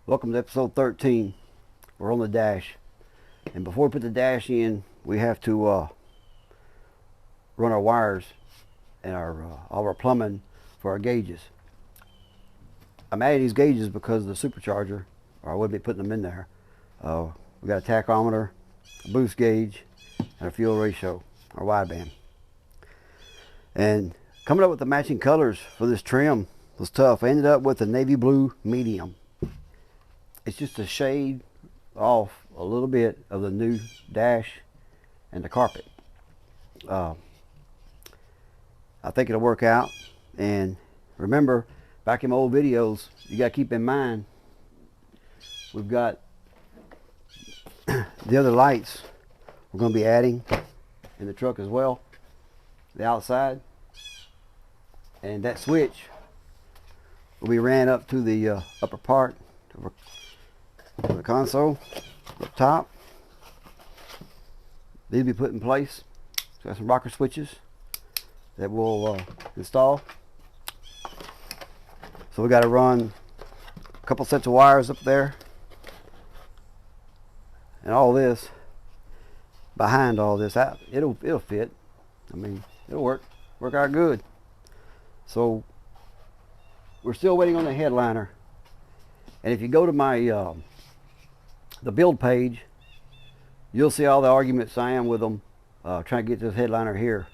Welcome to episode 13. We're on the dash. And before we put the dash in, we have to run our wires and all our plumbing for our gauges. I'm adding these gauges because of the supercharger, or I wouldn't be putting them in there. We got a tachometer, a boost gauge, and a fuel ratio, or wideband. And coming up with the matching colors for this trim was tough. I ended up with a navy blue medium. It's just a shade off a little bit of the new dash and the carpet. I think it'll work out. And remember, back in my old videos, you got to keep in mind, we've got the other lights we're going to be adding in the truck as well, the outside. And that switch will be ran up to the upper part of the console up top. These will be put in place. So got some rocker switches that we'll install. So we got to run a couple sets of wires up there, and all this behind all this out. It'll fit. I mean, it'll work out good. So we're still waiting on the headliner. And if you go to my the build page, you'll see all the arguments I am with them trying to get this headliner here.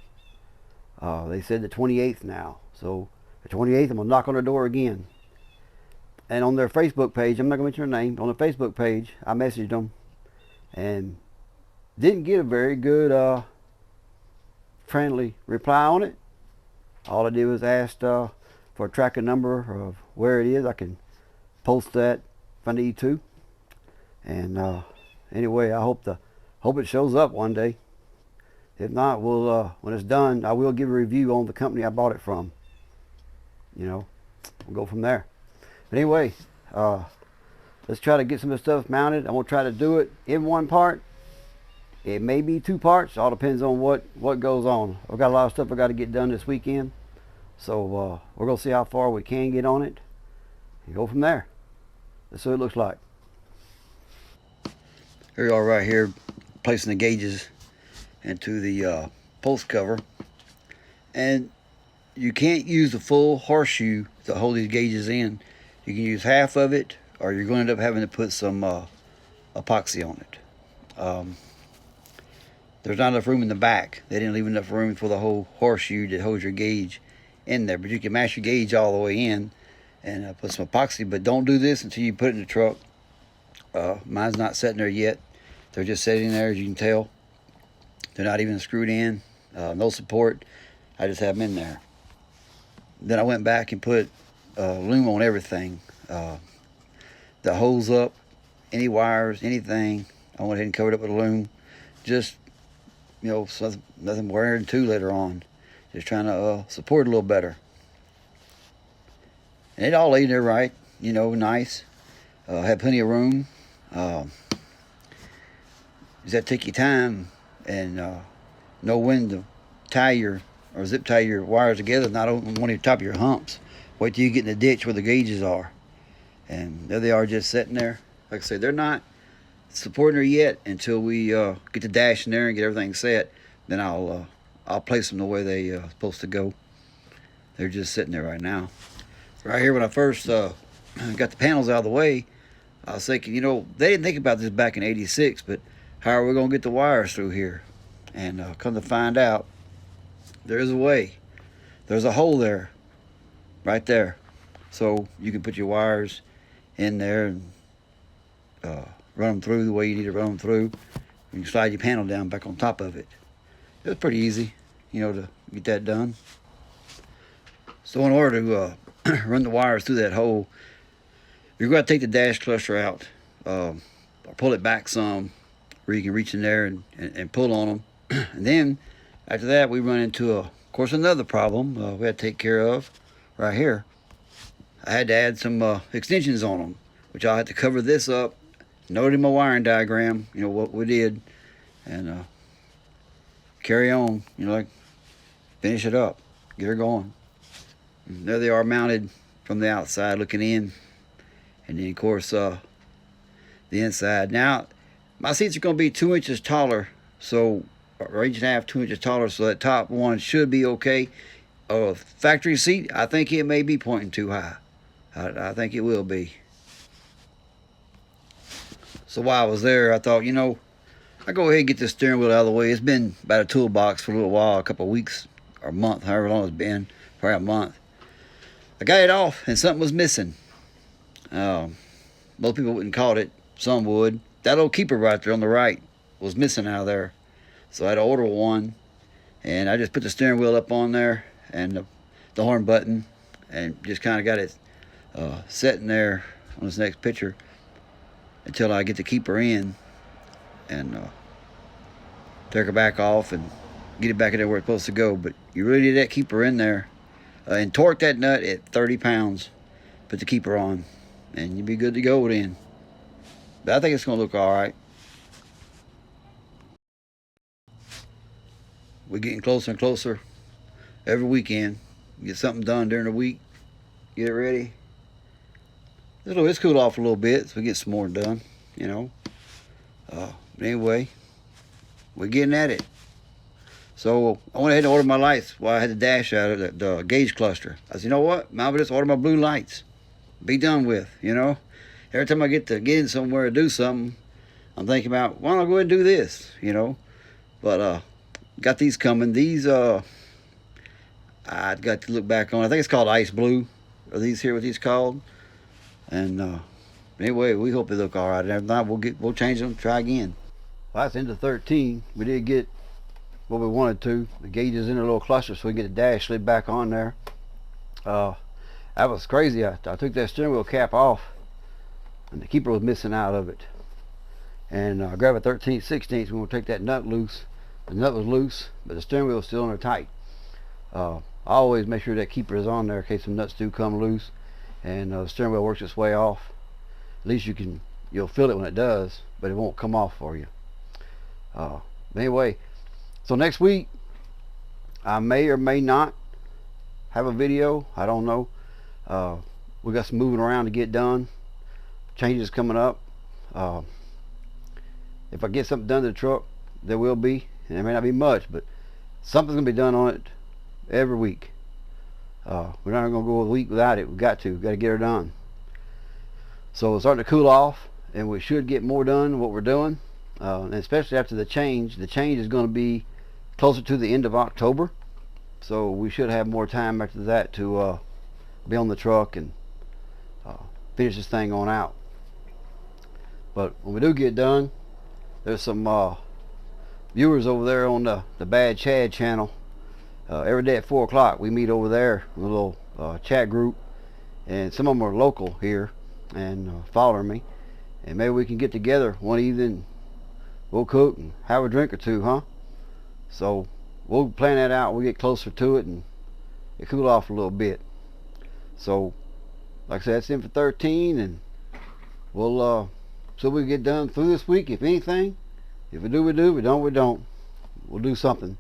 They said the 28th now. So the 28th, I'm going to knock on the door again. And on their Facebook page, I'm not going to mention their name, on the Facebook page, I messaged them and didn't get a very good friendly reply on it. All I did was ask for a tracking number of where it is. I can post that if I need to. And anyway, I hope it shows up one day. If not, we'll when it's done, I will give a review on the company I bought it from. You know, we'll go from there. But anyway, let's try to get some of the stuff mounted. I'm gonna try to do it in one part. It may be two parts. All depends on what goes on. I've got a lot of stuff I got to get done this weekend, so we're gonna see how far we can get on it and go from there. That's what it looks like. Here you are right here, placing the gauges into the post cover. And you can't use the full horseshoe to hold these gauges in. You can use half of it, or you're going to end up having to put some epoxy on it. There's not enough room in the back. They didn't leave enough room for the whole horseshoe that holds your gauge in there. But you can mash your gauge all the way in and put some epoxy. But don't do this until you put it in the truck. Mine's not sitting there yet. They're just sitting there, as you can tell. They're not even screwed in. No support. I just have them in there. Then I went back and put loom on everything. The hose up, any wires, anything. I went ahead and covered up with loom. Just, you know, so nothing wearing to later on. Just trying to support it a little better. And it all laid there right, you know, nice. Had plenty of room. You just have to take your time and know when to tie your or zip tie your wires together, not on one of the top of your humps. Wait till you get in the ditch where the gauges are. And there they are, just sitting there. Like I said, they're not supporting her yet until we get the dash in there and get everything set. Then I'll place them the way they supposed to go. They're just sitting there right now. Right here, when I first got the panels out of the way, I was thinking, you know, they didn't think about this back in '86, but how are we going to get the wires through here? And come to find out, there's a way. There's a hole there, right there. So you can put your wires in there and run them through the way you need to run them through. You can slide your panel down back on top of it. It was pretty easy, you know, to get that done. So in order to run the wires through that hole, you're going to take the dash cluster out, or pull it back some, where you can reach in there and pull on them. And then after that, we run into, of course, another problem we had to take care of right here. I had to add some extensions on them, which I'll have to cover this up, note in my wiring diagram, you know, what we did, and carry on, you know, like finish it up, get her going. And there they are mounted from the outside looking in. And then of course the inside. Now my seats are going to be 2 inches taller, so or inch and a half, 2 inches taller, so that top one should be okay. Factory seat, I think it may be pointing too high. I think it will be. So while I was there, I thought, you know, I go ahead and get this steering wheel out of the way. It's been about a toolbox for a little while, a couple of weeks or a month, however long it's been, probably a month. I got it off and something was missing. Most people wouldn't call it, some would. That old keeper right there on the right was missing out of there. So I had to order one, and I just put the steering wheel up on there and the horn button, and just kind of got it sitting there on this next picture until I get the keeper in and take her back off and get it back in there where it's supposed to go. But you really need that keeper in there and torque that nut at 30 pounds. Put the keeper on, and you'll be good to go then. But I think it's going to look all right. We're getting closer and closer every weekend. Get something done during the week. Get it ready. It's cooled off a little bit, so we get some more done, you know. But anyway, we're getting at it. So I went ahead and ordered my lights while I had the dash out of the gauge cluster. I said, you know what? Might as well just order my blue lights. Be done with, you know. Every time I get in somewhere to do something, I'm thinking about, why don't I go ahead and do this, you know. But got these coming. These I've got to look back on. I think it's called ice blue. Are these here what these called? And anyway, we hope they look all right. And if not, we'll change them, try again. Well, that's into 13. We did get what we wanted to. The gauge is in a little cluster, so we get the dash slid back on there. That was crazy. I took that steering wheel cap off, and the keeper was missing out of it. And I grabbed a 13/16. We're going to take that nut loose. The nut was loose, but the steering wheel was still in there tight. I always make sure that keeper is on there in case some nuts do come loose, and the steering wheel works its way off. At least you'll feel it when it does, but it won't come off for you. Anyway, so next week I may or may not have a video. I don't know. We got some moving around to get done. Changes coming up. If I get something done to the truck, there will be, and it may not be much, but something's gonna be done on it every week. We're not gonna go a week without it. We got to get her done. So it's starting to cool off, and we should get more done what we're doing, and especially after the change. The change is going to be closer to the end of October, so we should have more time after that to be on the truck and finish this thing on out. But when we do get done, there's some viewers over there on the Bad Chad channel. Every day at 4 o'clock we meet over there in a little chat group, and some of them are local here and following me, and maybe we can get together one evening. We'll cook and have a drink or two, huh? So we'll plan that out. We'll get closer to it and it cool off a little bit. So like I said, that's in for 13, and we'll so we get done through this week. If anything, if we do, we do. We don't, we don't. We'll do something.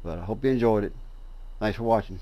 But I hope you enjoyed it. Thanks for watching.